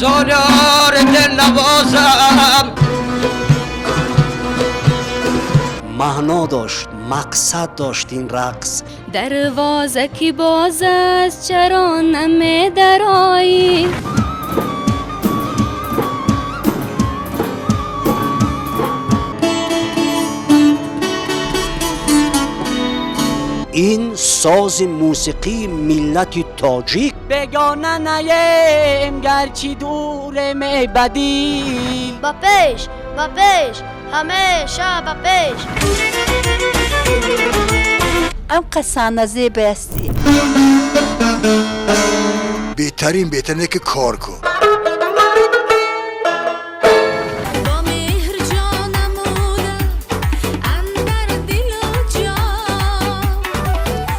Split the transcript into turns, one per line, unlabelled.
سالار دل نوازم.
معنا داشت، مقصد داشت این رقص.
دروازه کی باز است چرا نمی درایی؟
این ساز موسیقی ملت تاجیک.
بگانه نیم گرچی دور می بدیل.
با پیش همیشه با پیش.
ام قصانه زیبه استی
بهترین که کار کن.